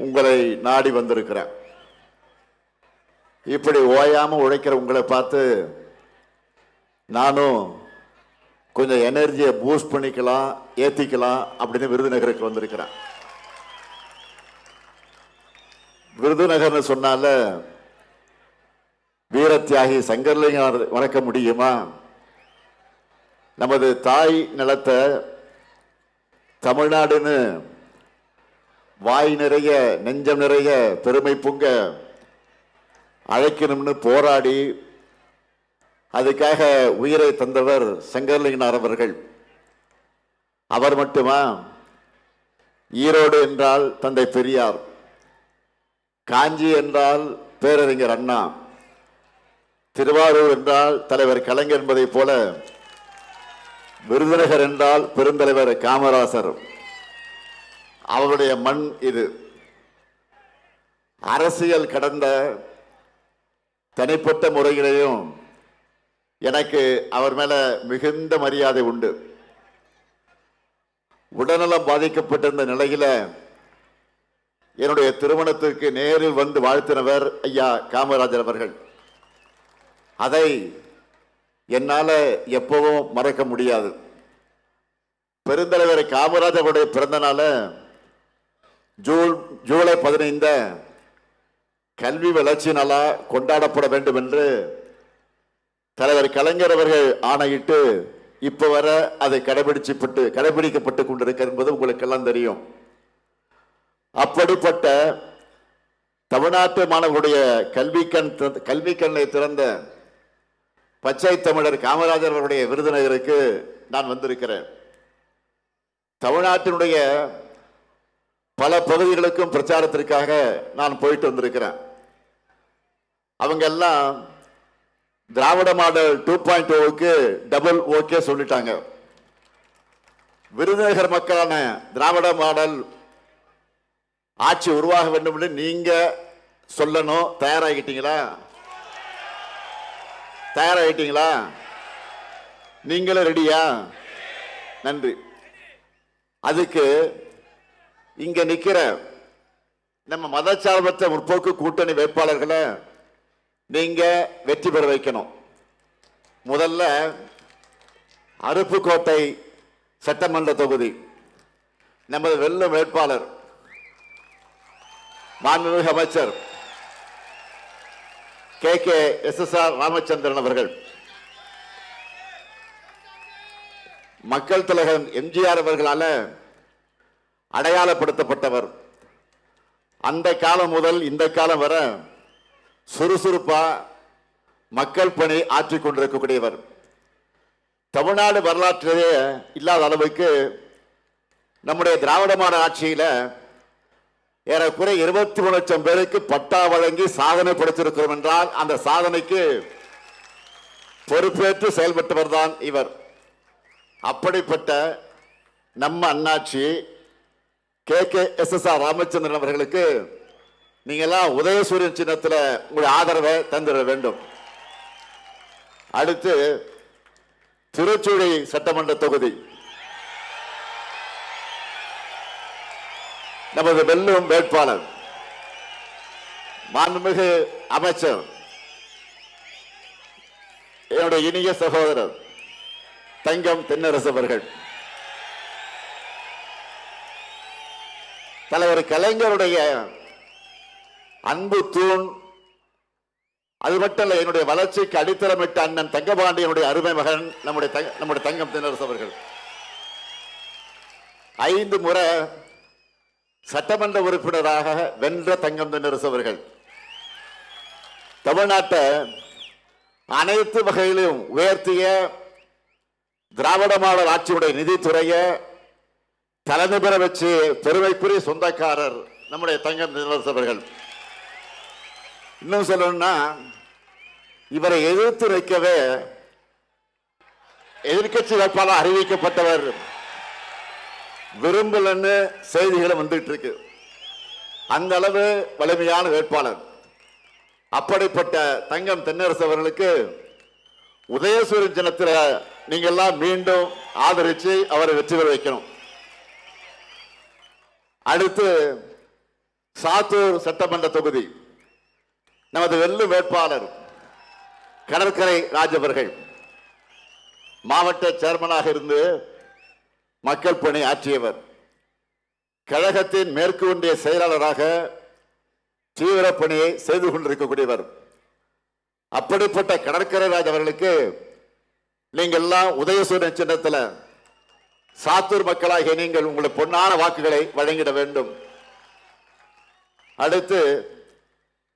உங்களை நாடி வந்திருக்கிறேன். இப்படி ஓயாம உழைக்கிற உங்களை பார்த்து நானும் கொஞ்சம் எனர்ஜியை பூஸ்ட் பண்ணிக்கலாம், ஏத்திக்கலாம் அப்படின்னு விருதுநகருக்கு வந்திருக்கிறேன். விருதுநகர்னு சொன்னால வீரத்தியாகி சங்கர்லிங்கம் மறக்க முடியுமா? நமது தாய் நிலத்தை தமிழ்நாடுன்னு வாய் நிறைய நெஞ்சம் நிறைய பெருமை பொங்க அழைக்கணும்னு போராடி அதுக்காக உயிரை தந்தவர் சங்கர்லிங்கனார் அவர்கள். அவர் மட்டுமா? ஈரோடு என்றால் தந்தை பெரியார், காஞ்சி என்றால் பேரறிஞர் அண்ணா, திருவாரூர் என்றால் தலைவர் கலைஞர் என்பதை போல விருதுநகர் என்றால் பெருந்தலைவர் காமராசர். அவருடைய மண் இது. அரசியல் கடந்த தனிப்பட்ட முறையிலேயும் எனக்கு அவர் மேல மிகுந்த மரியாதை உண்டு. உடல்நலம் பாதிக்கப்பட்டிருந்த நிலையில என்னுடைய திருமணத்திற்கு நேரில் வந்து வாழ்த்தினவர் ஐயா காமராஜர் அவர்கள். அதை என்னால எப்பவும் மறக்க முடியாது. பெருந்தலைவர் காமராஜருடைய பிறந்த நாள ஜூலை 15 கல்வி வளர்ச்சி நாளா கொண்டாடப்பட வேண்டும் என்று தலைவர் கலைஞர் அவர்கள் ஆணையிட்டு இப்ப வர அதை கடைபிடிக்கப்பட்டு கொண்டிருக்கிறது என்பது உங்களுக்கு எல்லாம் தெரியும். அப்படிப்பட்ட தமிழ்நாட்டு மாணவர்களுடைய கல்வி கண்ணை திறந்த பச்சை தமிழர் காமராஜர் அவருடைய விருதுநகருக்கு நான் வந்திருக்கிறேன். தமிழ்நாட்டினுடைய பல பகுதிகளுக்கும் பிரச்சாரத்திற்காக நான் போயிட்டு வந்திருக்கிறேன். அவங்க எல்லாம் திராவிட மாடல் 2.0க்கு டபுள் ஓகே சொல்லிட்டாங்க. விருதுநகர் மக்களான திராவிட மாடல் ஆட்சி உருவாக வேண்டும் என்று நீங்க சொல்லணும். தயாராகிட்டீங்களா? நீங்களும் ரெடியா? நன்றி. அதுக்கு இங்க நிக்கிற நம்ம மதச்சார்பற்ற முற்போக்கு கூட்டணி வேட்பாளர்களை நீங்க வெற்றி பெற வைக்கணும். முதல்ல அருப்புக்கோட்டை சட்டமன்ற தொகுதி நமது வெல்லும் வேட்பாளர் மாண்புமிகு அமைச்சர் KKSSR ராமச்சந்திரன் அவர்கள். மக்கள் தலைவர் எம்ஜிஆர் அவர்களால அடையாளப்படுத்தப்பட்டவர். அந்த காலம் முதல் இந்த காலம் வரை சுறுசுறுப்பா மக்கள் பணி ஆற்றிக் கொண்டிருக்கக்கூடியவர். தமிழ்நாடு வரலாற்றிலேயே இல்லாத அளவுக்கு நம்முடைய திராவிட மாடல் ஆட்சியில ஏறக்குறை 23 லட்சம் பேருக்கு பட்டா வழங்கி சாதனை படைத்திருக்கிறோம் என்றால் அந்த சாதனைக்கு பொறுப்பேற்று செயல்பட்டவர் தான் இவர். அப்படிப்பட்ட நம்ம அண்ணாச்சி KKSSR ராமச்சந்திரன் அவர்களுக்கு நீங்க எல்லாம் உதயசூரியன் சின்னத்தில் உங்களுடைய ஆதரவை தந்திட வேண்டும். அடுத்து திருச்சுழி சட்டமன்ற தொகுதி நமது வெல்லும் வேட்பாளர் மாண்புமிகு அமைச்சர் என்னுடைய இனிய சகோதரர் தங்கம் தென்னரசு அவர்கள். தலைவர் கலைஞருடைய அன்பு தூண். அது மட்டுமல்ல, என்னுடைய வளர்ச்சிக்கு அடித்தளமிட்ட அண்ணன் தங்கபாண்டியனுடைய அருமை மகன் நம்முடைய தங்கம் தென்னரசு அவர்கள். 5 முறை சட்டமன்ற உறுப்பினராக வென்ற தங்கம் தென்னரசு அவர்கள் தமிழ்நாட்டை அனைத்து வகையிலும் உயர்த்திய திராவிட மாடல் ஆட்சியுடைய நிதித்துறையை தலைமை பெற வச்சு பெருமைக்குரிய சொந்தக்காரர் நம்முடைய தங்கம் தென்னரசு அவர்கள். இன்னும் சொல்லணும்னா இவரை எதிர்த்து வைக்கவே எதிர்கட்சி வேட்பாளர் அறிவிக்கப்பட்டவர் விரும்பலன்னு செய்திகளும் வந்துட்டு இருக்கு. அந்த அளவு வலிமையான வேட்பாளர். அப்படிப்பட்ட தங்கம் தென்னரசு அவர்களுக்கு உதயசூரியன் சின்னத்தில் நீங்க எல்லாம் மீண்டும் ஆதரிச்சு அவரை வெற்றி பெற வைக்கணும். அடுத்து சாத்தூர் சட்டமன்ற தொகுதி நமது வெல்லும் வேட்பாளர் கடற்கரை ராஜ் அவர்கள் மாவட்ட சேர்மனாக இருந்து மக்கள் பணி ஆற்றியவர். கழகத்தின் மேற்கு ஒன்றிய செயலாளராக தீவிர பணியை செய்து கொண்டிருக்கக்கூடியவர். அப்படிப்பட்ட கடற்கரை ராஜ் அவர்களுக்கு நீங்கள் எல்லாம் உதயசூரியன் சின்னத்தில் சாத்தூர் மக்களாகிய நீங்கள் உங்களுடைய பொன்னான வாக்குகளை வழங்கிட வேண்டும். அடுத்து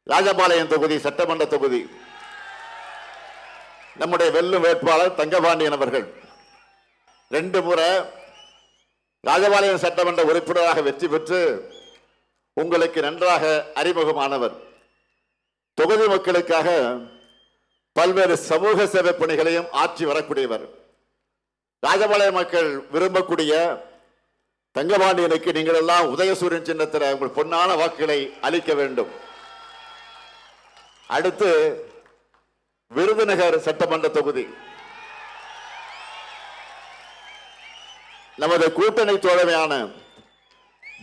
ராஜபாளையம் தொகுதி சட்டமன்ற தொகுதி நம்முடைய வெல்லும் வேட்பாளர் தங்கபாண்டியன் அவர்கள் 2 முறை ராஜபாளையம் சட்டமன்ற உறுப்பினராக வெற்றி பெற்று உங்களுக்கு நன்றாக அறிமுகமானவர். தொகுதி மக்களுக்காக பல்வேறு சமூக சேவை பணிகளையும் ஆற்றி வரக்கூடியவர். ராஜபாளையம் மக்கள் விரும்பக்கூடிய தங்கபாண்டியனுக்கு நீங்கள் எல்லாம் உதயசூரியன் சின்னத்தில் உங்கள் பொன்னான வாக்குகளை அளிக்க வேண்டும். அடுத்து விருதுநகர் சட்டமன்ற தொகுதி நமது கூட்டணி தோழமையான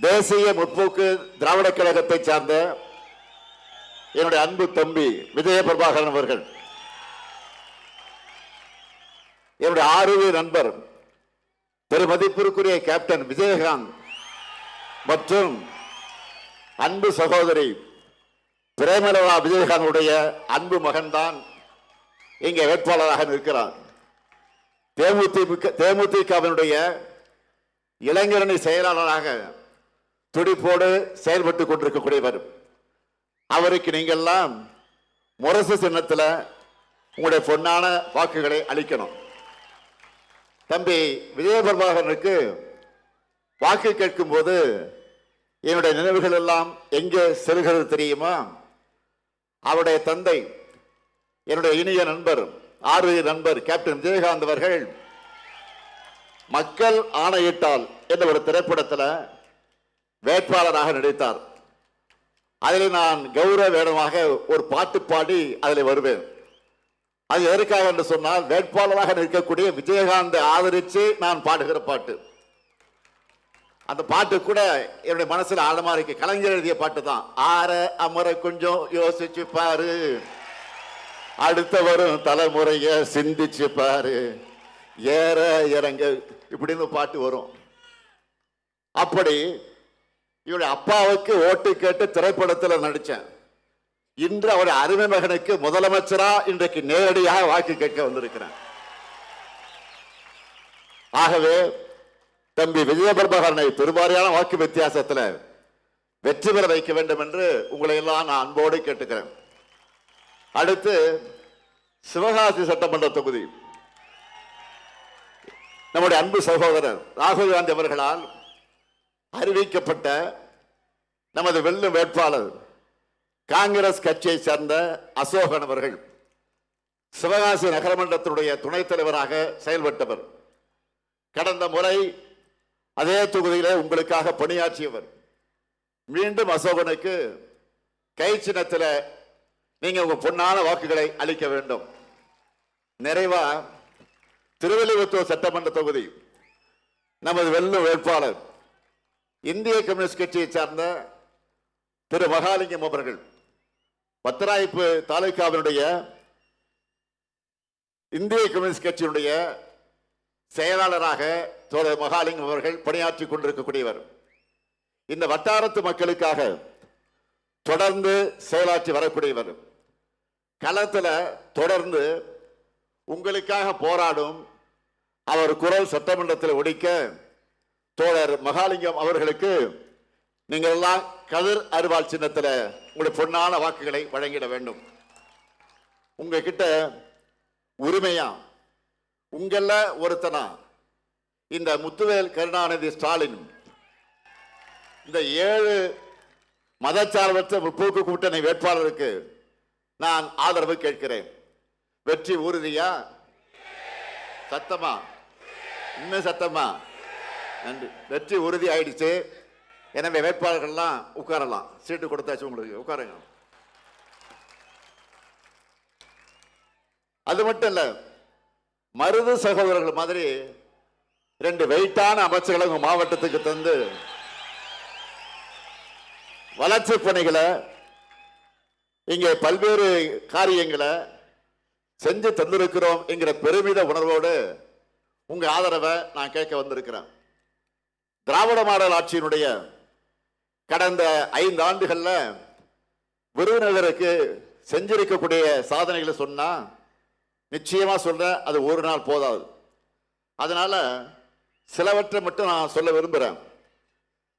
தேசிய முற்போக்கு திராவிட கழகத்தை சார்ந்த என்னுடைய அன்பு தம்பி விஜய பிரபாகரன் அவர்கள், என்னுடைய ஆரோக்கிய நண்பர் பெருமதிப்பிற்குரிய கேப்டன் விஜயகாந்த் மற்றும் அன்பு சகோதரி பிரேமலதா விஜயகாந்துடைய அன்பு மகன்தான் இங்கே வேட்பாளராக நிற்கிறார். தேமுதிகவினுடைய இளைஞரணி செயலாளராக துடிப்போடு செயல்பட்டுக் கொண்டிருக்கக்கூடியவர். அவருக்கு நீங்கள் எல்லாம் முரசு சின்னத்தில் உங்களுடைய பொன்னான வாக்குகளை அளிக்கணும். தம்பி விஜய பிரபாகரனுக்கு வாக்கு கேட்கும் போது என்னுடைய நினைவுகள் எல்லாம் எங்கே செல்கிறது தெரியுமா? அவருடைய தந்தை என்னுடைய இனிய நண்பர் ஆர்வீர் நண்பர் கேப்டன் விஜயகாந்த் அவர்கள் மக்கள் ஆணையிட்டால் என்ற ஒரு திரைப்படத்தில் வேட்பாளராக நடித்தார். அதில் நான் கௌரவ வேடமாக ஒரு பாட்டு பாடி அதில் வருவேன். அது எதற்காக என்று சொன்னால் வேட்பாளராக நிற்கக்கூடிய விஜயகாந்தை ஆதரித்து நான் பாடுகிற பாட்டு. அந்த பாட்டு கூட என்னுடைய மனசுல ஆழமா இருக்கு. கலைஞர் எழுதிய பாட்டு தான். ஆற அமர கொஞ்சம் யோசிச்சு பாரு, அடுத்த வரும் தலைமுறைய சிந்திச்சு பாரு, ஏற இறங்க இப்படின்னு பாட்டு வரும். அப்படி இவருடைய அப்பாவுக்கு ஓட்டு கேட்டு திரைப்படத்தில் நடிச்சேன். இன்று அவருடைய அருமை மகனுக்கு முதலமைச்சரா இன்றைக்கு நேரடியாக வாக்கு கேட்க வந்திருக்கிறேன். ஆகவே தம்பி விஜய பிரபாகரனை பெருவாரியான வாக்கு வித்தியாசத்தில் வெற்றி பெற வைக்க வேண்டும் என்று உங்களை எல்லாம் நான் அன்போடு கேட்டுக்கிறேன். அடுத்து சிவகாசி சட்டமன்ற தொகுதி நம்முடைய அன்பு சகோதரர் ராகுல் காந்தி அவர்களால் அறிவிக்கப்பட்ட நமது வெல்லும் வேட்பாளர் காங்கிரஸ் கட்சியை சேர்ந்த அசோகன் அவர்கள் சிவகாசி நகரமன்றத்தினுடைய துணைத் தலைவராக செயல்பட்டவர். கடந்த முறை அதே தொகுதியிலே உங்களுக்காக பணியாற்றியவர். மீண்டும் அசோகனுக்கு கை சின்னத்தில் நீங்க உங்க பொன்னான வாக்குகளை அளிக்க வேண்டும். நிறைவா திருவள்ளுவர் சட்டமன்ற தொகுதி நமது வெல்லும் வேட்பாளர் இந்திய கம்யூனிஸ்ட் கட்சியை சார்ந்த திரு மகாலிங்கம் அவர்கள் பத்தராய்ப்பு தாலுகாவினுடைய இந்திய கம்யூனிஸ்ட் கட்சியினுடைய செயலாளராக தோழர் மகாலிங்கம் அவர்கள் பணியாற்றி கொண்டிருக்கக்கூடியவர். இந்த வட்டாரத்து மக்களுக்காக தொடர்ந்து செயலாற்றி வரக்கூடியவர். களத்தில் தொடர்ந்து உங்களுக்காக போராடும் அவர் குரல் சட்டமன்றத்தில் ஒடிக்க தோழர் மகாலிங்கம் அவர்களுக்கு நீங்கள் எல்லாம் கதிர் அருவாள் சின்னத்தில் உங்களுடைய பொன்னான வாக்குகளை வழங்கிட வேண்டும். உங்ககிட்ட உரிமையா உங்கள ஒருத்தனா இந்த முத்துவேல் கருணாநிதி ஸ்டாலின் இந்த 7 மதச்சார்பற்ற முற்போக்கு கூட்டணி வேட்பாளருக்கு நான் ஆதரவு கேட்கிறேன். வெற்றி உறுதியா? சத்தமா? இன்னும் சத்தமா? நன்றி. வெற்றி உறுதி ஆயிடுச்சு. எனவே வேட்பாளர்கள்லாம் உட்காரலாம். சீட்டு கொடுத்தாச்சு உங்களுக்கு, உட்காருங்க. அது மட்டும் இல்ல, மருது சகோதரர்கள் மாதிரி 2 வெயிட்டான அமைச்சர்களை உங்க மாவட்டத்துக்கு தந்து வளர்ச்சி பணிகளை இங்கே பல்வேறு காரியங்களை செஞ்சு தந்திருக்கிறோம் என்கிற பெருமித உணர்வோடு உங்க ஆதரவை நான் கேட்க வந்திருக்கிறேன். திராவிட மாடல் ஆட்சியினுடைய கடந்த 5 ஆண்டுகள்ல விருதுநகருக்கு செஞ்சிருக்கக்கூடிய சாதனைகளை சொன்னா நிச்சயமா சொல்ற அது ஒரு நாள் போதாது. அதனால சிலவற்றை மட்டும் நான் சொல்ல விரும்புகிறேன்.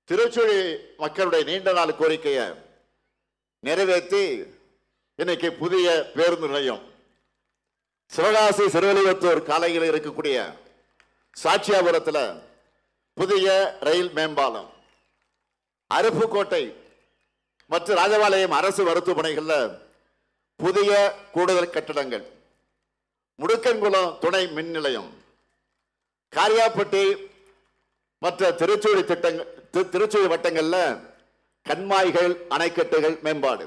திருச்சுழி மக்களுடைய நீண்ட நாள் கோரிக்கையை நிறைவேற்றி இன்னைக்கு புதிய பேருந்து நிலையம், சிவகாசி சிறுவலிவத்தூர் காலையில் இருக்கக்கூடிய சாட்சியாபுரத்தில் புதிய ரயில் மேம்பாலம், அருப்புக்கோட்டை மற்றும் ராஜபாளையம் அரசு மருத்துவமனைகளில் புதிய கூடுதல் கட்டடங்கள், முடுக்கன்குளம் துணை மின் நிலையம், காரியாப்பட்டி மற்ற திருச்சூழி வட்டங்களில் கண்மாய்கள் அணைக்கட்டுகள் மேம்பாடு,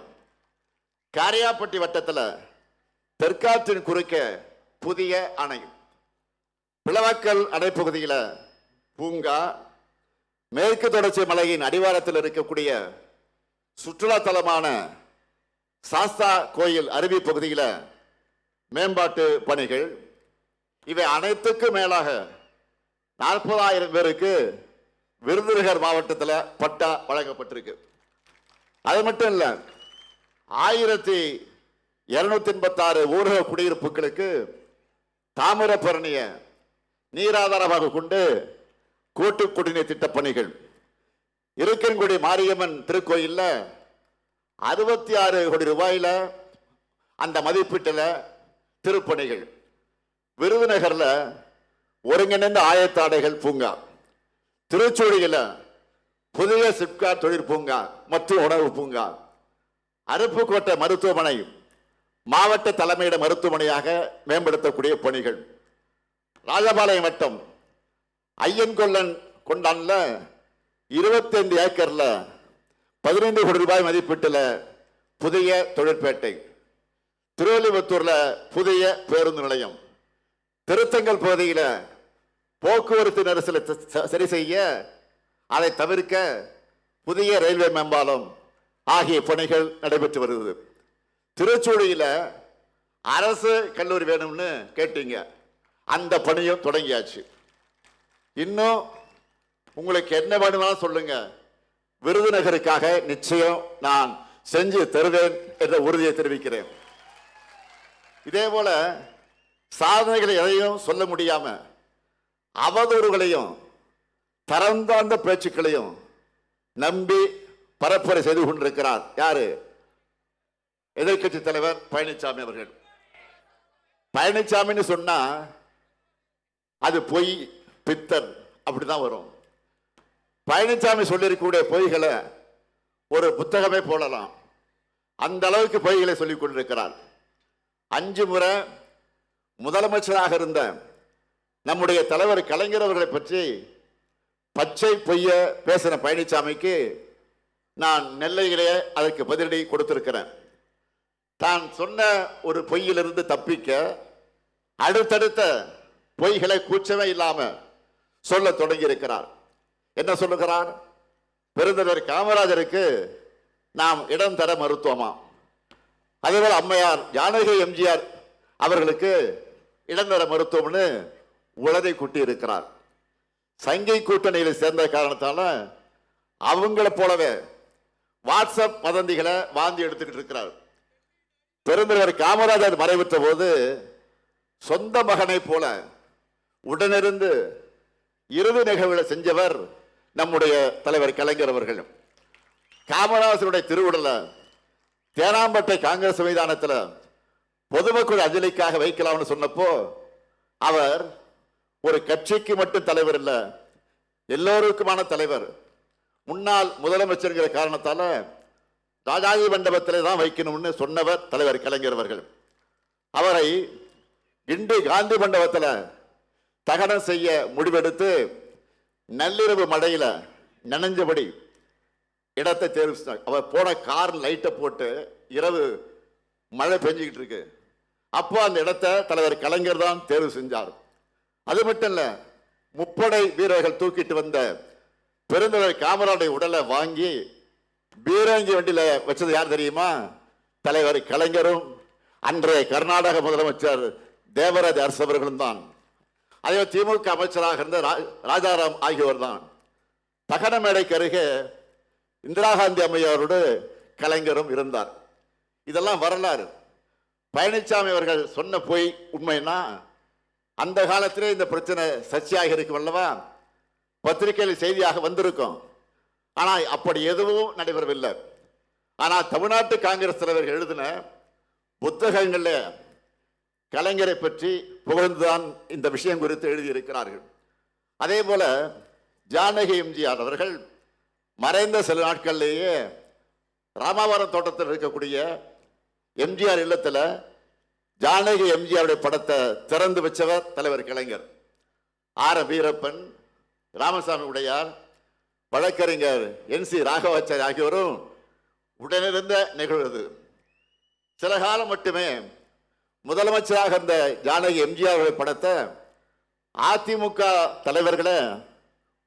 காரியாப்பட்டி வட்டத்தில் தெற்காற்றின் குறுக்க புதிய அணை, பிளவக்கல் அணைப்பகுதியில் பூங்கா, மேற்கு தொடர்ச்சி மலையின் அடிவாரத்தில் இருக்கக்கூடிய சுற்றுலா தலமான சாஸ்தா கோயில் அருவி பகுதியில் மேம்பாட்டு பணிகள், இவை அனைத்துக்கும் மேலாக 40,000 பேருக்கு விருதுநகர் மாவட்டத்தில் பட்டா வழங்கப்பட்டிருக்கு. அது மட்டும் இல்ல, 1286 ஊரக குடியிருப்புகளுக்கு தாமிரபரணிய நீராதாரமாக கொண்டு கூட்டு குடிநீர் திட்ட பணிகள், இருக்கன்குடி மாரியம்மன் திருக்கோயில்ல 66 கோடி ரூபாயில அந்த மதிப்பீட்டில் திருப்பணிகள், விருதுநகர்ல ஒருங்கிணைந்த ஆயத்தாடைகள் பூங்கா, திருச்சூழியில புதிய சிப்காட் தொழிற்பூங்கா மற்றும் உணவு பூங்கா, அருப்புக்கோட்டை மருத்துவமனை மாவட்ட தலைமையிட மருத்துவமனையாக மேம்படுத்தக்கூடிய பணிகள், ராஜபாளையம் வட்டம் ஐயன்கொல்லன் கொண்டான்ல 25 ஏக்கர்ல 15 கோடி ரூபாய் மதிப்பீட்டில் புதிய தொழிற்பேட்டை, திருவள்ளிபுத்தூர்ல புதிய பேருந்து நிலையம், திருத்தங்கல் பகுதியில் போக்குவரத்து நெரிசலை சரி செய்ய அதை தவிர்க்க புதிய ரயில்வே மேம்பாலம் ஆகிய பணிகள் நடைபெற்று வருகிறது. திருச்சூழியில அரசு கல்லூரி வேணும்னு கேட்டீங்க, அந்த பணியும் தொடங்கியாச்சு. இன்னும் உங்களுக்கு என்ன வேணும்னாலும் சொல்லுங்க, விருதுநகருக்காக நிச்சயம் நான் செஞ்சு தருவேன் என்ற உறுதியை தெரிவிக்கிறேன். இதே போல சாதனைகளை எதையும் சொல்ல முடியாம அவதூறுகளையும் தரம் தாழ்ந்த பேச்சுக்களையும் நம்பி பரப்புரை செய்து கொண்டிருக்கிறார் யாரு? எதிர்கட்சி தலைவர் பழனிசாமி அவர்கள். பழனிசாமின்னு சொன்னா அது பொய், பித்தன் அப்படிதான் வரும். பழனிசாமி சொல்லியிருக்கக்கூடிய பொய்களை ஒரு புத்தகமே போடலாம், அந்த அளவுக்கு பொய்களை சொல்லிக் கொண்டிருக்கிறார். 5 முறை முதலமைச்சராக இருந்த நம்முடைய தலைவர் கலைஞர் அவர்களை பற்றி பச்சை பொய்ய பேசின பழனிசாமிக்கு நான் நெல்லையிலே அதற்கு பதிலடி கொடுத்திருக்கிறேன். தான் சொன்ன ஒரு பொய்யிலிருந்து தப்பிக்க அடுத்தடுத்த பொய்களை கூச்சமே இல்லாம சொல்ல தொடங்கி இருக்கிறார். என்ன சொல்லுகிறார்? பெருந்தலைவர் காமராஜருக்கு நாம் இடம் தர மறுத்தோமா, அதேபோல் அம்மையார் ஜானகி எம்ஜிஆர் அவர்களுக்கு இடம் தர மறுத்தோம்னு உளதை கூட்டி இருக்கிறார். சங்கை கூட்டணியில் சேர்ந்த காரணத்தால அவங்கள போலவே வாட்ஸ்அப் வதந்திகளை வாந்தி எடுத்துக்கிட்டு இருக்கிறார். பெருந்தலைவர் காமராஜர் மறைவுற்ற போது சொந்த மகனை போல உடனிருந்து இறுதி நிகழ்வுகளை செஞ்சவர் நம்முடைய தலைவர் கலைஞர் அவர்கள். காமராஜருடைய திருவுடலை தேனாம்பட்டை காங்கிரஸ் மைதானத்தில் பொதுமக்கள் அஞ்சலிக்காக வைக்கலாம்னு சொன்னப்போ அவர் ஒரு கட்சிக்கு மட்டும் தலைவர் இல்ல, எல்லோருக்குமான தலைவர், முன்னாள் முதலமைச்சர் காரணத்தால ராஜாஜி மண்டபத்திலே தான் வைக்கணும்னு சொன்னவர் தலைவர் கலைஞர் அவர்கள். அவரை கிண்டி காந்தி மண்டபத்தில் தகனம் செய்ய முடிவெடுத்து நள்ளிரவு மழையில நனைஞ்சபடி இடத்தை தேர்வு செஞ்சார். அவர் போன கார் லைட்டை போட்டு இரவு மழை பெஞ்சுக்கிட்டு இருக்கு, அப்போ அந்த இடத்தை தலைவர் கலைஞர் தான் தேர்வு செஞ்சார். அது மட்டும் இல்ல, முப்படை வீரர்கள் தூக்கிட்டு வந்த பெருந்தலைவர் காமராஜருடைய உடலை வாங்கி பீரங்கி வண்டியில வச்சது யார் தெரியுமா? தலைவர் கலைஞரும் அன்றைய கர்நாடக முதலமைச்சர் தேவராஜ அரசு அவர்களும் தான். அதே திமுக அமைச்சராக இருந்த ராஜாராம் ஆகியோர் தான். தகன மேடைக்கு அருகே இந்திரா காந்தி அம்மையாரோடு கலைஞரும் இருந்தார். இதெல்லாம் வரலாறு. பழனிசாமி அவர்கள் சொன்ன போய் உண்மைன்னா அந்த காலத்திலே இந்த பிரச்சனை சர்ச்சையாக இருக்கும் அல்லவா, பத்திரிகையில் செய்தியாக வந்திருக்கும். ஆனால் அப்படி எதுவும் நடைபெறவில்லை. ஆனால் தமிழ்நாட்டு காங்கிரஸ் தலைவர்கள் எழுதின புத்தகங்களில் கலைஞரை பற்றி புகழ்ந்துதான் இந்த விஷயம் குறித்து எழுதியிருக்கிறார்கள். அதே போல ஜானகி எம்ஜிஆர் அவர்கள் மறைந்த சில நாட்களிலேயே ராமாவரம் தோட்டத்தில் இருக்கக்கூடிய எம்ஜிஆர் இல்லத்தில் ஜானகி எம்ஜிஆருடைய படத்தை திறந்து வச்சவர் தலைவர் கலைஞர். ஆர் வீரப்பன், ராமசாமி உடையார், வழக்கறிஞர் NC ராகவாச்சாரி ஆகியோரும் உடனிருந்த நிகழ்வு. சில காலம் மட்டுமே முதலமைச்சராக இருந்த ஜானகி எம்ஜிஆருடைய படத்தை அதிமுக தலைவர்களை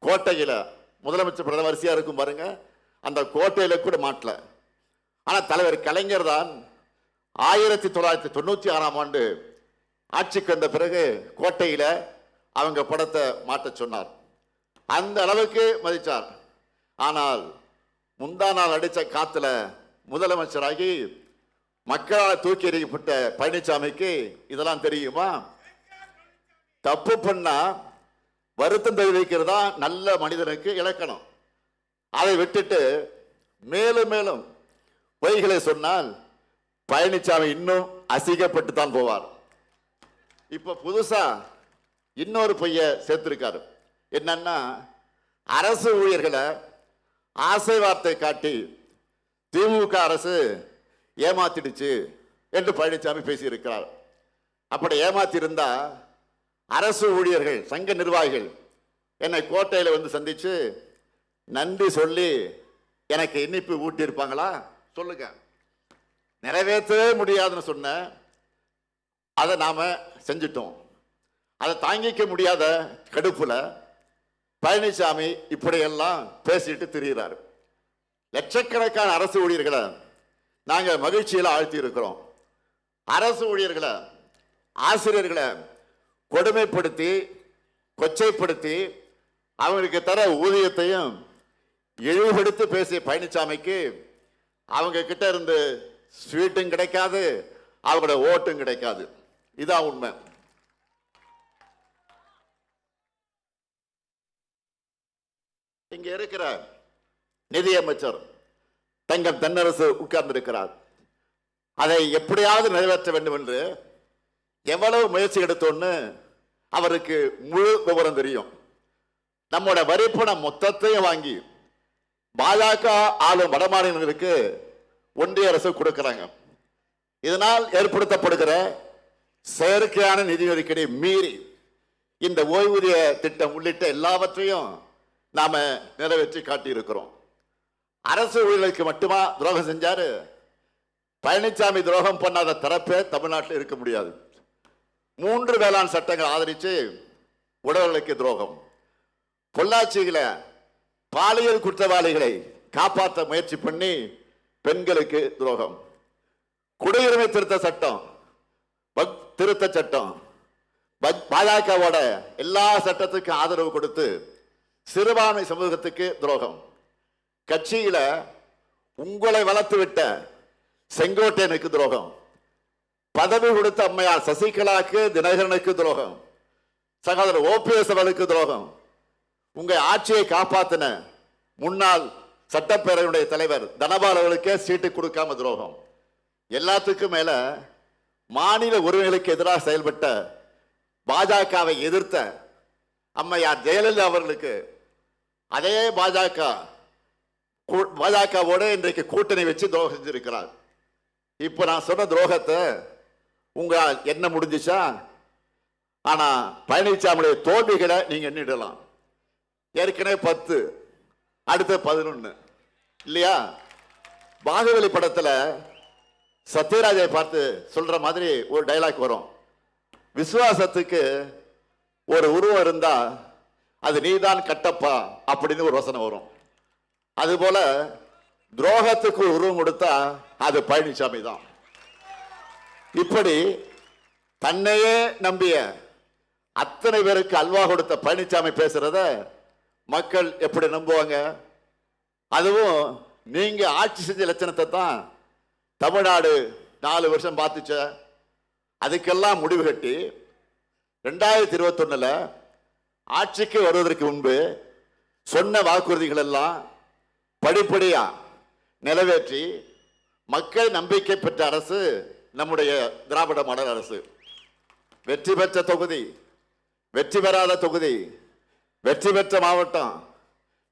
கோட்டையில, முதலமைச்சர் பிரதமர் வரிசையா இருக்கும் பாருங்க, அந்த கோட்டையில கூட மாட்டல. ஆனா தலைவர் கலைஞர் தான் 1996ஆம் ஆண்டு ஆட்சிக்கு வந்த பிறகு கோட்டையில அவங்க படத்தை மாட்ட சொன்னார். அந்த அளவுக்கு மதிச்சார். ஆனால் முந்தா நாள் அடிச்ச காத்துல முதலமைச்சராகி மக்களால் தூக்கி எறியப்பட்ட பழனிசாமிக்கு இதெல்லாம் தெரியுமா? தப்பு பண்ணா வருத்தம் தெரிவிக்கிறதா நல்ல மனிதனுக்கு இலக்கணம். அதை விட்டுட்டு மேலும் மேலும் பொய்களை சொன்னால் பழனிசாமி இன்னும் அசிங்கப்பட்டு தான் போவார். இப்ப புதுசா இன்னொரு பொய்ய சேர்த்திருக்காரு. என்னன்னா, அரசு ஊழியர்களை ஆசை வார்த்தை காட்டி திமுக அரசு ஏமாத்திடுச்சு என்று பழனிசாமி பேசியிருக்கிறார். அப்படி ஏமாத்தி இருந்தா அரசு ஊழியர்கள் சங்க நிர்வாகிகள் என்னை கோட்டையில வந்து சந்திச்சு நன்றி சொல்லி எனக்கு இனிப்பு ஊட்டி இருப்பாங்களா? சொல்லுங்க. நிறைவேற்றவே முடியாதுன்னு சொன்ன அதை நாம செஞ்சிட்டோம். அதை தாங்கிக்க முடியாத கடுப்புல பழனிசாமி இப்படியெல்லாம் பேசிட்டு திரிகிறார். லட்சக்கணக்கான அரசு ஊழியர்களை நாங்க மகிழ்ச்சியில ஆழ்த்தி இருக்கிறோம். அரசு ஊழியர்களை, ஆசிரியர்களை கொடுமைப்படுத்தி கொச்சைப்படுத்தி அவங்களுக்கு தர ஊதியத்தையும் இழிவுபடுத்தி பேசிய பழனிசாமிக்கு அவங்க கிட்ட இருந்து ஸ்வீட்டும் கிடைக்காது, அவங்களோட ஓட்டும் கிடைக்காது. இதான் உண்மை. இங்க இருக்கிற நிதியமைச்சர் தங்கம் தென்னரசு உட்கார்ந்து இருக்கிறார். அதை எப்படியாவது நிறைவேற்ற வேண்டும் என்று எவ்வளவு முயற்சி எடுத்தோன்னு அவருக்கு முழு விவரம் தெரியும். நம்மோட வரிப்பணம் மொத்தத்தையும் வாங்கி பாஜக ஆளும் வடமாநிலங்களுக்கு ஒன்றிய அரசு கொடுக்கிறாங்க. இதனால் ஏற்படுத்தப்படுகிற செயற்கையான நிதி நெருக்கடி மீறி இந்த ஓய்வூதிய திட்டம் உள்ளிட்ட எல்லாவற்றையும் நாம நிறைவேற்றி காட்டியிருக்கிறோம். அரசு ஊழியர்களுக்கு மட்டுமா துரோகம் செஞ்சாரு? பழனிசாமி துரோகம் பண்ணாத தரப்பே தமிழ்நாட்டில் இருக்க முடியாது. 3 வேளாண் சட்டங்கள் ஆதரிச்சு உழவர்களுக்கு துரோகம், பொள்ளாச்சியில பாலியல் குற்றவாளிகளை காப்பாற்ற முயற்சி பண்ணி பெண்களுக்கு துரோகம், குடியுரிமை திருத்த சட்டம், திருத்த சட்டம், பாஜகவோட எல்லா சட்டத்துக்கும் ஆதரவு கொடுத்து சிறுபான்மை சமூகத்துக்கு துரோகம், கட்சியில உங்களை வளர்த்து விட்ட செங்கோட்டையனுக்கு துரோகம், பதவி கொடுத்த அம்மையார் சசிகலாக்கு தினகரனுக்கு துரோகம், சகோதரர் OPS அவர்களுக்கு துரோகம், உங்க ஆட்சியை காப்பாத்தின முன்னாள் சட்டப்பேரவையுடைய தலைவர் தனபால் அவர்களுக்கே சீட்டு கொடுக்காம துரோகம். எல்லாத்துக்கும் மேல மாநில உரிமைகளுக்கு எதிராக செயல்பட்ட பாஜகவை எதிர்த்த அம்மையார் ஜெயலலிதா அவர்களுக்கு அதே பாஜகவோட இன்றைக்கு கூட்டணி வச்சு துரோகம் செஞ்சிருக்கிறார். இப்ப நான் சொன்ன துரோகத்தை உங்களால் என்ன முடிஞ்சிச்சா? ஆனா பழனிசாமியுடைய தோல்விகளை நீங்க எண்ணிடலாம். ஏற்கனவே 10, அடுத்த 11 இல்லையா? பாகுபலி படத்துல சத்யராஜை பார்த்து சொல்ற மாதிரி ஒரு டைலாக் வரும், விசுவாசத்துக்கு ஒரு உருவம் இருந்தா அது நீதான் கட்டப்பா அப்படின்னு ஒரு வசனம் வரும். அதுபோல துரோகத்துக்கு ஒரு உருவம் கொடுத்தா அது பழனிசாமி தான். இப்படி தன்னையே நம்பிய அத்தனை பேருக்கு அல்வா கொடுத்த பழனிசாமி பேசுறத மக்கள் எப்படி நம்புவாங்க? அதுவும் நீங்க ஆட்சி செஞ்ச லட்சணத்தை தான் தமிழ்நாடு 4 வருஷம் பார்த்துச்ச. அதுக்கெல்லாம் முடிவு கட்டி 2021 ஆட்சிக்கு வருவதற்கு முன்பு சொன்ன வாக்குறுதிகள் எல்லாம் படிப்படியா நிறைவேற்றி மக்கள் நம்பிக்கை பெற்ற அரசு நம்முடைய திராவிட மாடல் அரசு. வெற்றி பெற்ற தொகுதி, வெற்றி பெறாத தொகுதி, வெற்றி பெற்ற மாவட்டம்,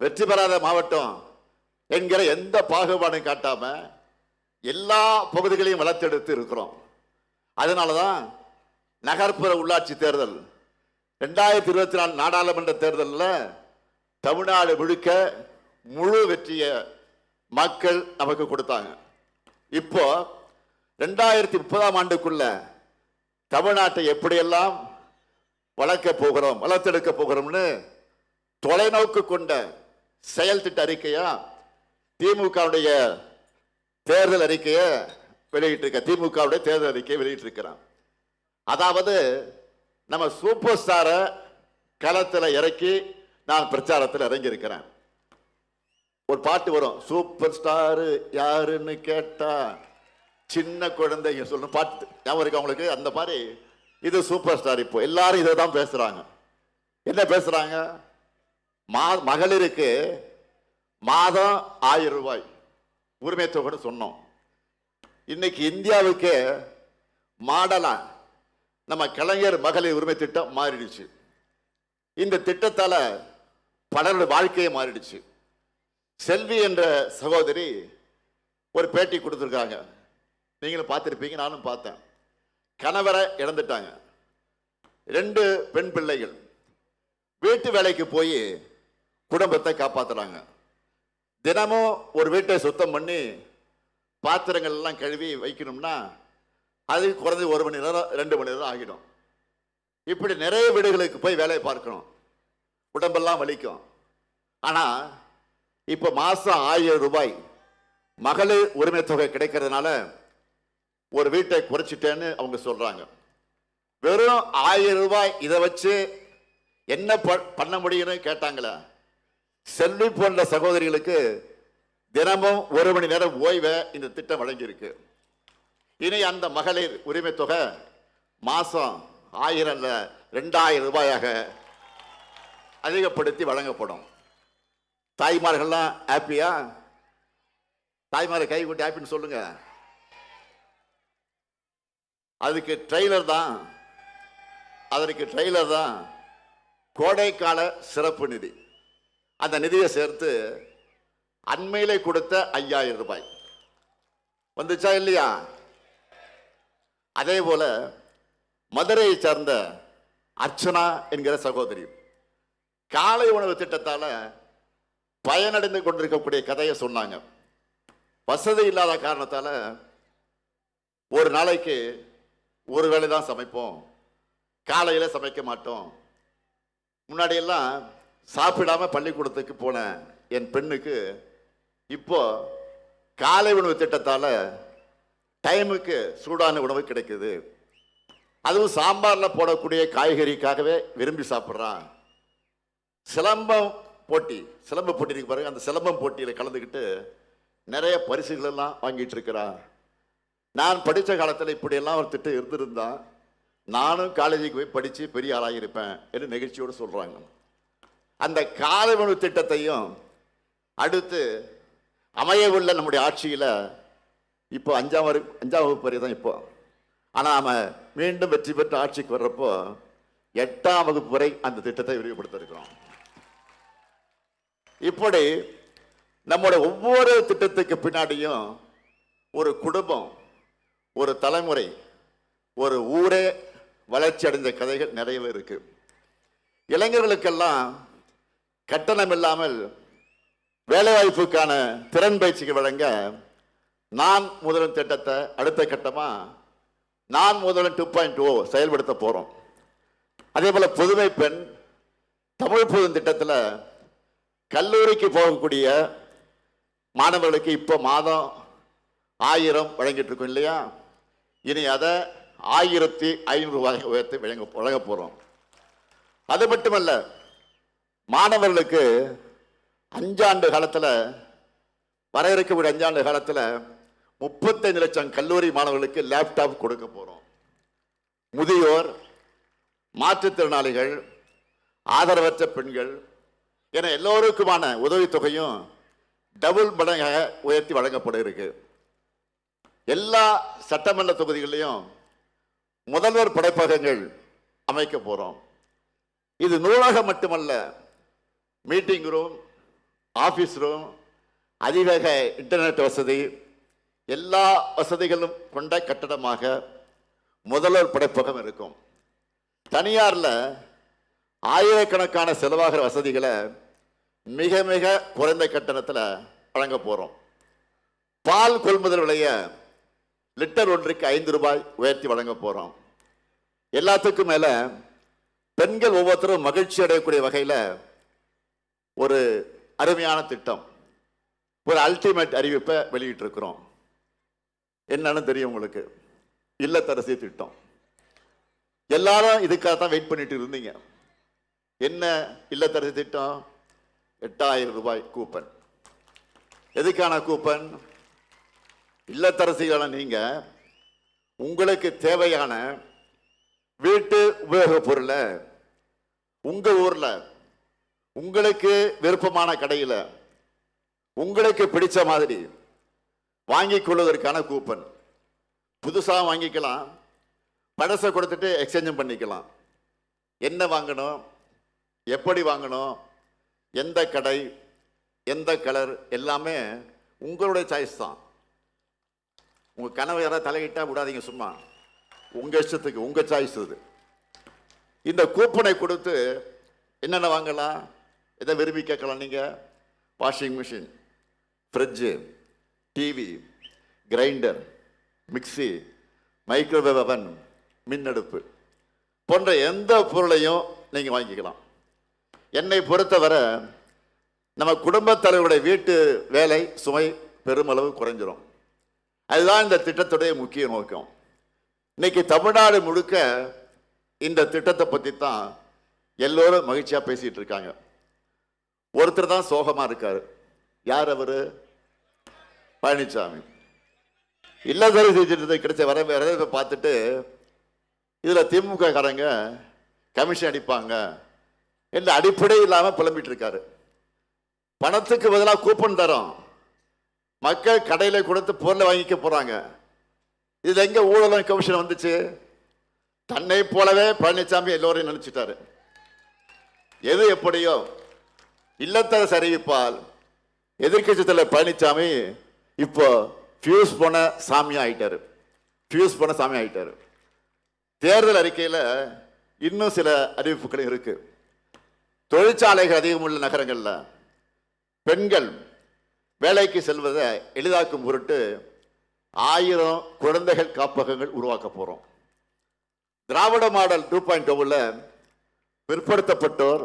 வெற்றி பெறாத மாவட்டம் என்கிற எந்த பாகுபாடும் காட்டாம எல்லா பகுதிகளையும் வளர்த்தெடுத்து இருக்கிறோம். அதனாலதான் நகர்ப்புற உள்ளாட்சி தேர்தல் 2024 நாடாளுமன்ற தேர்தலில் தமிழ்நாடு முழுக்க முழு வெற்றியை மக்கள் நமக்கு கொடுத்தாங்க. இப்போ 2030 ஆண்டுக்குள்ள தமிழ்நாட்டை எப்படியெல்லாம் வளர்த்தெடுக்க போகிறோம்னு தொலைநோக்கு கொண்ட செயல் திட்ட அறிக்கையா திமுகவுடைய தேர்தல் அறிக்கையை வெளியிட்டிருக்க திமுகவுடைய தேர்தல் அறிக்கையை வெளியிட்டிருக்கிறான். அதாவது நம்ம சூப்பர் ஸ்டாரை களத்தில் இறக்கி நான் பிரச்சாரத்தில் இறங்கி இருக்கிறேன். ஒரு பாட்டு வரும், சூப்பர் ஸ்டார் யாருன்னு கேட்டா சின்ன குழந்தைங்க சொல்லணும் பாட்டு ஞாபகம் இருக்கு அவங்களுக்கு? அந்த மாதிரி இது சூப்பர் ஸ்டார். இப்போ எல்லாரும் இதை தான் பேசுறாங்க. என்ன பேசுறாங்க? மகளிருக்கு மாதம் 1000 ரூபாய் உரிமை தொகை சொன்னோம். இன்னைக்கு இந்தியாவுக்கு மாடலா நம்ம கலைஞர் மகளிர் உரிமை திட்டம் மாறிடுச்சு. இந்த திட்டத்தால பலருடைய வாழ்க்கையை மாறிடுச்சு. செல்வி என்ற சகோதரி ஒரு பேட்டி கொடுத்துருக்காங்க, நீங்களும் பார்த்துருப்பீங்க, நானும் பார்த்தேன். கணவரை இழந்துட்டாங்க, 2 பெண் பிள்ளைகள், வீட்டு வேலைக்கு போய் குடும்பத்தை காப்பாத்துறாங்க. தினமும் ஒரு வீட்டை சுத்தம் பண்ணி பாத்திரங்கள் எல்லாம் கழுவி வைக்கணும்னா அதுக்கு குறைஞ்சு 1 மணி நேரம் 2 மணி நேரம் ஆகிடும். இப்படி நிறைய வீடுகளுக்கு போய் வேலையை பார்க்கணும், உடம்பெல்லாம் வலிக்கும். ஆனா இப்ப மாசம் 1000 ரூபாய் மகளிர் உரிமை தொகை கிடைக்கிறதுனால ஒரு வீட்டை குறைச்சிட்டேன்னு அவங்க சொல்றாங்க. வெறும் 1000 ரூபாய் இதை வச்சு என்ன பண்ண முடியும்னு கேட்டாங்களா? செல்வி போன்ற சகோதரிகளுக்கு தினமும் 1 மணி நேரம் ஓய்வை இந்த திட்டம் வழங்கியிருக்கு. இனி அந்த மகளிர் உரிமை தொகை மாசம் 1000 அல்ல 2000 ரூபாயாக அதிகப்படுத்தி வழங்கப்படும். தாய்மார்கள்லாம் ஹாப்பியா? தாய்மாரை கை கூட்டி ஹாப்பின்னு சொல்லுங்க. அதுக்கு ட்ரெய்லர் தான் கோடைக்கால சிறப்பு நிதி. அந்த நிதியை சேர்த்து அண்மையிலே கொடுத்த 5000 ரூபாய் வந்துச்சா இல்லையா? அதே போல மதுரையை சார்ந்த அர்ச்சனா என்கிற சகோதரி காலை உணவு திட்டத்தால பயனடைந்து கொண்டிருக்கக்கூடிய கதையை சொன்னாங்க. வசதி இல்லாத காரணத்தால ஒரு நாளைக்கு ஒரு வேளை தான் சமைப்போம், காலையில சமைக்க மாட்டோம். முன்னாடியெல்லாம் சாப்பிடாம பள்ளிக்கூடத்துக்கு போன என் பெண்ணுக்கு இப்போ காலை உணவு திட்டத்தால டைமுக்கு சூடான உணவு கிடைக்குது. அதுவும் சாம்பார்ல போடக்கூடிய காய்கறிக்காகவே விரும்பி சாப்பிட்றான். சிலம்ப போட்டி இருக்கு பாருங்க, அந்த சிலம்பம் போட்டியில் கலந்துக்கிட்டு நிறைய பரிசுகள் எல்லாம் வாங்கிட்டு இருக்கிறான். நான் படித்த காலத்தில் இப்படியெல்லாம் ஒரு திட்டம் இருந்திருந்தா நானும் காலேஜுக்கு போய் படித்து பெரிய ஆளாகியிருப்பேன் என்று நெகிழ்ச்சியோடு சொல்கிறாங்க. அந்த காலை உணவு திட்டத்தையும் அடுத்து அமைய உள்ள நம்முடைய ஆட்சியில் இப்போ 5ஆம் வகுப்பு வரை தான் இப்போ. ஆனால் நாம மீண்டும் வெற்றி பெற்ற ஆட்சிக்கு வர்றப்போ 8ஆம் வகுப்பு வரை அந்த திட்டத்தை விரிவுபடுத்த இருக்கிறோம். இப்படி நம்முடைய ஒவ்வொரு திட்டத்துக்கு பின்னாடியும் ஒரு குடும்பம், ஒரு தலைமுறை, ஒரு ஊரே வளர்ச்சி அடைந்த கதைகள் நிறையவே இருக்கு. இளைஞர்களுக்கெல்லாம் கட்டணம் இல்லாமல் வேலைவாய்ப்புக்கான திறன் பயிற்சிக்கு வழங்க நான் முதல்வன் திட்டத்தை அடுத்த கட்டமா நான் முதல்வன் 2.0 செயல்படுத்த போறோம். அதே போல புதுமை பெண் தமிழ் புதும் திட்டத்தில் கல்லூரிக்கு போகக்கூடிய மாணவர்களுக்கு இப்போ மாதம் 1000 வழங்கிட்டு இருக்கோம் இல்லையா? இனி அதை 1500 ரூபாய் உயர்த்தி வழங்க போறோம். அது மட்டுமல்ல, மாணவர்களுக்கு 5 ஆண்டு காலத்தில் வர இருக்கக்கூடிய 5 ஆண்டு காலத்தில் 35 லட்சம் கல்லூரி மாணவர்களுக்கு லேப்டாப் கொடுக்க போறோம். முதியோர், மாற்றுத்திறனாளிகள், ஆதரவற்ற பெண்கள் என எல்லோருக்குமான உதவித்தொகையும் டபுள் மடங்காக உயர்த்தி வழங்கப்பட இருக்கு. எல்லா சட்டமன்ற தொகுதிகளிலும் முதல்வர் படைப்பகங்கள் அமைக்க போறோம். இது நூலகம் மட்டுமல்ல, மீட்டிங் ரூம், ஆபீஸ் ரூம், அதிவேக இன்டர்நெட் வசதி, எல்லா வசதிகளும் கொண்ட கட்டடமாக முதல்வர் படைப்பகம் இருக்கும். தனியார்ல ஆயிரக்கணக்கான செலவாகிற வசதிகளை மிக மிக குறைந்த கட்டணத்தில் வழங்க போறோம். பால் கொள்முதல் விலைய லிட்டர் ஒன்றுக்கு 5 ரூபாய் உயர்த்தி வழங்க போறோம். எல்லாத்துக்கும் மேல பெண்கள் ஒவ்வொருத்தரும் மகிழ்ச்சி அடையக்கூடிய வகையில் ஒரு அருமையான திட்டம், ஒரு அல்டிமேட் அறிவிப்பை வெளியிட்டு இருக்கிறோம். என்னன்னு தெரியும் உங்களுக்கு? இல்லத்தரசி திட்டம். எல்லாரும் இதுக்காக தான் வெயிட் பண்ணிட்டு இருந்தீங்க. என்ன இல்லத்தரசி திட்டம்? 8000 ரூபாய் கூப்பன். எதுக்கான கூப்பன்? இல்லத்தரசிகளான நீங்க உங்களுக்கு தேவையான வீட்டு உபயோகப் பொருளை உங்க ஊர்ல உங்களுக்கு விருப்பமான கடையில் உங்களுக்கு பிடிச்ச மாதிரி வாங்கிக் கொள்வதற்கான கூப்பன். புதுசா வாங்கிக்கலாம், பழசை கொடுத்துட்டு எக்ஸ்சேஞ்சும் பண்ணிக்கலாம். என்ன வாங்கணும், எப்படி வாங்கணும், எந்த கடை, எந்த கலர், எல்லாமே உங்களுடைய சாய்ஸ் தான். உங்க கனவு யாராவது தலையிட்டா விடாதீங்க, சும்மா உங்க இஷ்டத்துக்கு, உங்க சாய்ஸ் இது. இந்த கூப்பனை கொடுத்து என்னென்ன வாங்கலாம், எதை விரும்பி கேட்கலாம் நீங்க? Washing machine, fridge, TV, grinder, mixie, microwave oven, மின்னடுப்பு போன்ற எந்த பொருளையும் நீங்க வாங்கிக்கலாம். என்னை பொறுத்தவரை நம்ம குடும்பத் தலைவருடைய வீட்டு வேலை சுமை பெருமளவு குறைஞ்சிரும். அதுதான் இந்த திட்டத்துடைய முக்கிய நோக்கம். இன்னைக்கு தமிழ்நாடு முழுக்க இந்த திட்டத்தை பற்றி தான் எல்லோரும் மகிழ்ச்சியா பேசிட்டு இருக்காங்க. ஒருத்தர் தான் சோகமா இருக்காரு. யார் அவரு? பழனிசாமி. இல்லத்தரசி திட்டத்தை கிடைச்ச வரவேற்பை பார்த்துட்டு இதுல திமுக காரங்க கமிஷன் அடிப்பாங்க என்ற அடிப்படை இல்லாம புலம்பிட்டு இருக்காரு. பணத்துக்கு பதிலாக கூப்பன் தரோம், மக்கள் கடையில கொடுத்து பொருளை வாங்கிக்க போறாங்க. இதுல எங்க ஊழலும் கமிஷன் வந்துச்சு? தன்னை போலவே பழனிசாமி எல்லோரையும் நினைச்சிட்டாரு. எது எப்படியோ இல்லத்தரசி அறிவிப்பால் எதிர்கட்சி தலைவர் பழனிசாமி இப்போ ஃபியூஸ் போன சாமி ஆயிட்டாரு. தேர்தல் அறிக்கையில் இன்னும் சில அறிவிப்புகள் இருக்கு. தொழிற்சாலைகள் அதிகமுள்ள நகரங்கள்ல பெண்கள் வேலைக்கு செல்வதை எளிதாக்கும் பொருட்டு 1000 குழந்தைகள் காப்பகங்கள் உருவாக்க போறோம். திராவிட மாடல் 2.0 பிற்படுத்தப்பட்டோர்,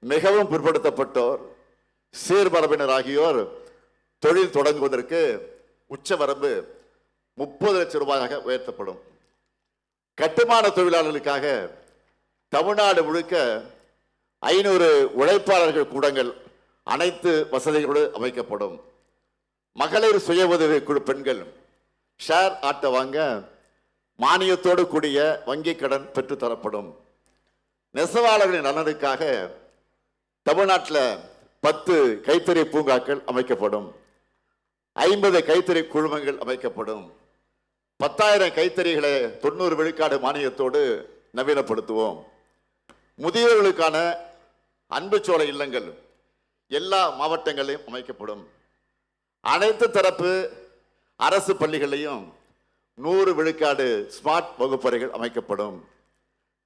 மிகவும் பிற்படுத்தப்பட்டோர், சீர்மரபினர் ஆகியோர் தொழில் தொடங்குவதற்கு உச்சவரம்பு 30 லட்சம் ரூபாயாக உயர்த்தப்படும். கட்டுமான தொழிலாளர்களுக்காக தமிழ்நாடு முழுக்க 500 உழைப்பாளர்கள் கூடங்கள் அனைத்து வசதிகளோடு அமைக்கப்படும். மகளிர் சுய உதவி குழு பெண்கள் ஷேர் ஆட்டை வாங்க மானியத்தோடு கூடிய வங்கி கடன் பெற்றுத்தரப்படும். நெசவாளர்களின் நலனுக்காக தமிழ்நாட்டில் 10 கைத்தறி பூங்காக்கள் அமைக்கப்படும். 50 கைத்தறி குழுமங்கள் அமைக்கப்படும். 10,000 கைத்தறிகளை 90 விழுக்காடு மானியத்தோடு நவீனப்படுத்துவோம். முதியோர்களுக்கான அன்புச்சோலை இல்லங்கள் எல்லா மாவட்டங்களிலும் அமைக்கப்படும். அனைத்து தரப்பு அரசு பள்ளிகளையும் 100 விழுக்காடு ஸ்மார்ட் வகுப்பறைகள் அமைக்கப்படும்.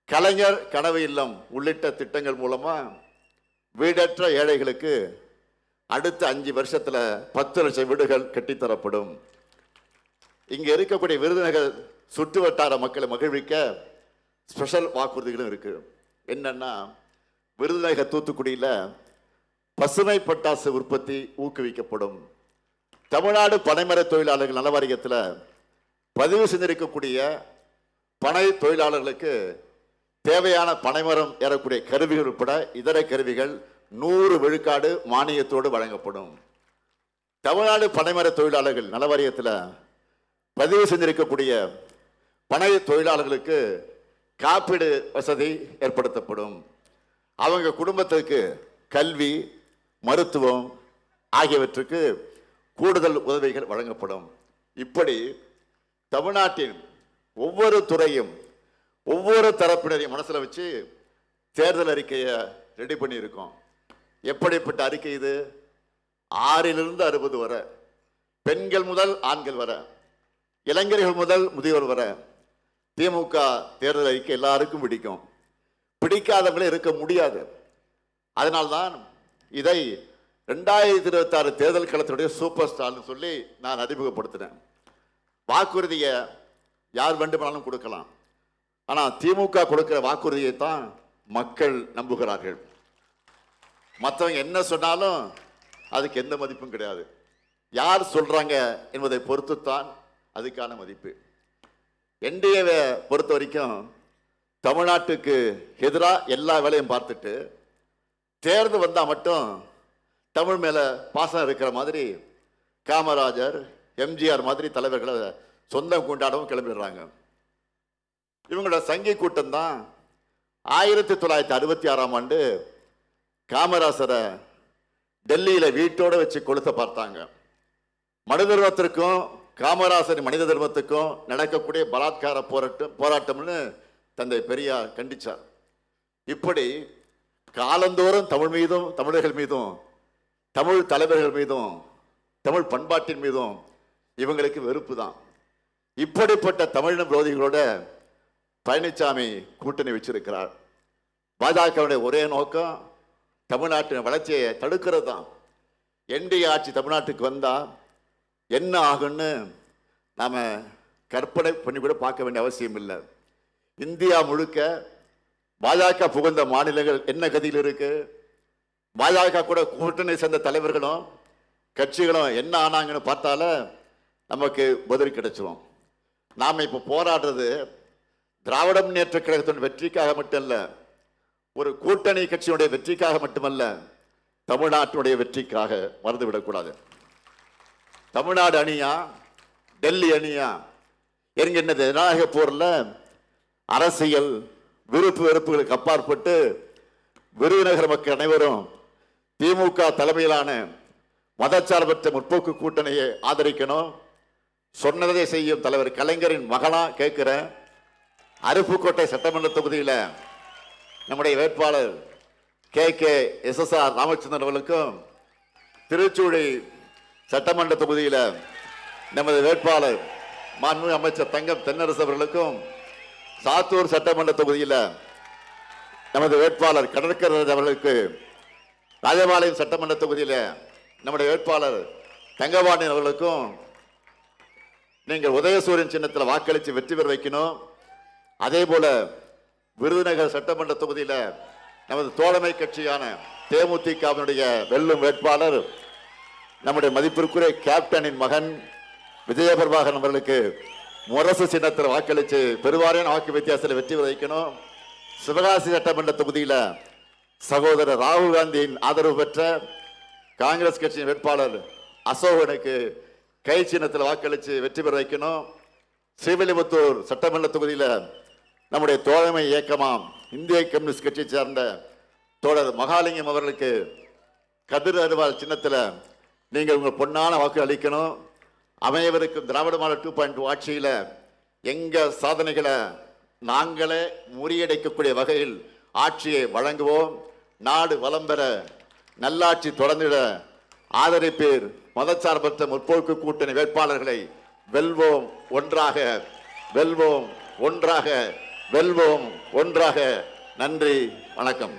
கலைஞர் கனவு இல்லம் உள்ளிட்ட திட்டங்கள் மூலமா வீடற்ற ஏழைகளுக்கு அடுத்த 5 வருஷத்துல 10 லட்சம் வீடுகள் கட்டித்தரப்படும். இங்க இருக்கக்கூடிய விருதுநகர் சுற்று வட்டார மக்களை மகிழ்விக்க ஸ்பெஷல் வாக்குறுதிகளும் இருக்கு. என்னன்னா, விருதுநகர் தூத்துக்குடியில பசுமை பட்டாசு உற்பத்தி ஊக்குவிக்கப்படும். தமிழ்நாடு பனைமர தொழிலாளர்கள் நல வாரியத்தில் பதிவு செஞ்சிருக்கக்கூடிய பனை தொழிலாளர்களுக்கு தேவையான பனைமரம் ஏறக்கூடிய கருவிகள் உட்பட இதர கருவிகள் 100 விழுக்காடு மானியத்தோடு வழங்கப்படும். தமிழ்நாடு பனைமர தொழிலாளர்கள் நல வாரியத்தில் பதிவு செஞ்சிருக்கக்கூடிய பனை தொழிலாளர்களுக்கு காப்பீடு வசதி ஏற்படுத்தப்படும். அவங்க குடும்பத்திற்கு கல்வி, மருத்துவம் ஆகியவற்றுக்கு கூடுதல் உதவிகள் வழங்கப்படும். இப்படி தமிழ்நாட்டின் ஒவ்வொரு துறையும் ஒவ்வொரு தரப்பினரையும் மனசுல வச்சு தேர்தல் அறிக்கையை ரெடி பண்ணி இருக்கோம். எப்படிப்பட்ட அறிக்கை இது? 6லிருந்து 60 வரை, பெண்கள் முதல் ஆண்கள் வரை, இளைஞர்கள் முதல் முதியோர் வரை. திமுக தேர்தல் அறிக்கை எல்லாருக்கும் பிடிக்கும், பிடிக்காதவங்களே இருக்க முடியாது. அதனால்தான் இதை 2026 தேர்தல் களத்தினுடைய சூப்பர் ஸ்டார்னு சொல்லி நான் அறிமுகப்படுத்தினேன். வாக்குறுதியை யார் வேண்டுமானாலும் கொடுக்கலாம், ஆனால் திமுக கொடுக்கிற வாக்குறுதியை தான் மக்கள் நம்புகிறார்கள். மற்றவங்க என்ன சொன்னாலும் அதுக்கு எந்த மதிப்பும் கிடையாது. யார் சொல்றாங்க என்பதை பொறுத்துத்தான் அதுக்கான மதிப்பு. என்டிஏவை பொறுத்த வரைக்கும் தமிழ்நாட்டுக்கு எதிராக எல்லா வேலையும் பார்த்துட்டு தேர்தல் வந்தால் மட்டும் தமிழ் மேலே பாசம் இருக்கிற மாதிரி காமராஜர், எம்ஜிஆர் மாதிரி தலைவர்களை சொந்தம் கொண்டாடவும் கிளம்பிடுறாங்க. இவங்களோட சங்கி கூட்டம் தான் 1966ஆம் ஆண்டு காமராசரை டெல்லியில் வீட்டோடு வச்சு கொளுத்த பார்த்தாங்க. மனித தர்மத்திற்கும் காமராசர் மனித தர்மத்துக்கும் நடக்கக்கூடிய பலாத்கார போராட்டம்னு தந்தை பெரியார் கண்டிச்சார். இப்படி காலந்தோறும் தமிழ் மீதும், தமிழர்கள் மீதும், தமிழ் தலைவர்கள் மீதும், தமிழ் பண்பாட்டின் மீதும் இவங்களுக்கு வெறுப்பு தான். இப்படிப்பட்ட தமிழின விரோதிகளோட பழனிசாமி கூட்டணி வச்சிருக்கிறார். பாஜகவுடைய ஒரே நோக்கம் தமிழ்நாட்டின் வளர்ச்சியை தடுக்கிறது தான். என்டிஏ ஆட்சி தமிழ்நாட்டுக்கு வந்தா என்ன ஆகுன்னு நாம கற்பனை பண்ணி கூட பார்க்க வேண்டிய அவசியம் இல்லை. இந்தியா முழுக்க பாஜக புகுந்த மாநிலங்கள் என்ன கதியில் இருக்கு, பாஜக கூட கூட்டணி சேர்ந்த தலைவர்களும் கட்சிகளும் என்ன ஆனாங்கன்னு பார்த்தால நமக்கு பதில் கிடைச்சிடும். நாம இப்ப போராடுறது திராவிட முன்னேற்ற கழகத்தின் வெற்றிக்காக மட்டுமல்ல, ஒரு கூட்டணி கட்சியுடைய வெற்றிக்காக மட்டுமல்ல, தமிழ்நாட்டுடைய வெற்றிக்காக மறந்துவிடக்கூடாது. தமிழ்நாடு அணியா டெல்லி அணியா என்கின்ற ஜனநாயக போர்ல அரசியல் விருப்பு வெறுப்புகளுக்கு அப்பாற்பட்டு விருதுநகர் மக்கள் அனைவரும் திமுக தலைமையிலான மதச்சார்பற்ற முற்போக்கு கூட்டணியை ஆதரிக்கணும். சொன்னதை செய்யும் தலைவர் கலைஞரின் மகனா கேட்கிற அருப்புக்கோட்டை சட்டமன்ற தொகுதியில் நம்முடைய வேட்பாளர் KKSSR ராமச்சந்திரன் அவர்களுக்கும், திருச்சூழி சட்டமன்ற தொகுதியில் நமது வேட்பாளர் மாண்புமிகு அமைச்சர் தங்கம் தென்னரசு அவர்களுக்கும், சாத்தூர் சட்டமன்ற தொகுதியில் நமது வேட்பாளர் கடற்கரை அவர்களுக்கு, ராஜபாளையம் சட்டமன்ற தொகுதியில் நம்முடைய வேட்பாளர் தங்கபாண்டியன் அவர்களுக்கும் நீங்கள் உதயசூரியன் சின்னத்தில் வாக்களித்து வெற்றி பெற வைக்கணும். அதே போல விருதுநகர் சட்டமன்ற தொகுதியில் நமது தோழமை கட்சியான தேமுதிகவினுடைய வெல்லும் வேட்பாளர் நம்முடைய மதிப்பிற்குரிய கேப்டனின் மகன் விஜயபிரபாகரன் அவர்களுக்கு முரசு சின்னத்தில் வாக்களித்து பெருவாரியான வாக்கு வித்தியாசத்தில் வெற்றி பெற வைக்கணும். சிவகாசி சட்டமன்ற தொகுதியில் சகோதரர் ராகுல் காந்தியின் ஆதரவு பெற்ற காங்கிரஸ் கட்சியின் வேட்பாளர் அசோகனுக்கு கை சின்னத்தில் வாக்களித்து வெற்றி பெற வைக்கணும். ஸ்ரீவில்லிபுத்தூர் சட்டமன்ற தொகுதியில் நம்முடைய தோழமை இயக்கமாம் இந்திய கம்யூனிஸ்ட் கட்சியை சேர்ந்த தோழர் மகாலிங்கம் அவர்களுக்கு கதிர் அருவாள் சின்னத்தில் நீங்கள் உங்கள் பொன்னான வாக்கு அளிக்கணும். அமையவருக்கும் திராவிட மாடல் 2.0 ஆட்சியில் எங்க சாதனைகளை நாங்களே முறியடைக்கக்கூடிய வகையில் ஆட்சியை வழங்குவோம். நாடு வளம் பெற, நல்லாட்சி தொடர்ந்திட ஆதரிப்பீர். மதச்சார்பற்ற முற்போக்கு கூட்டணி வேட்பாளர்களை வெல்வோம் ஒன்றாக, வெல்வோம் ஒன்றாக, வெல்வோம் ஒன்றாக. நன்றி, வணக்கம்.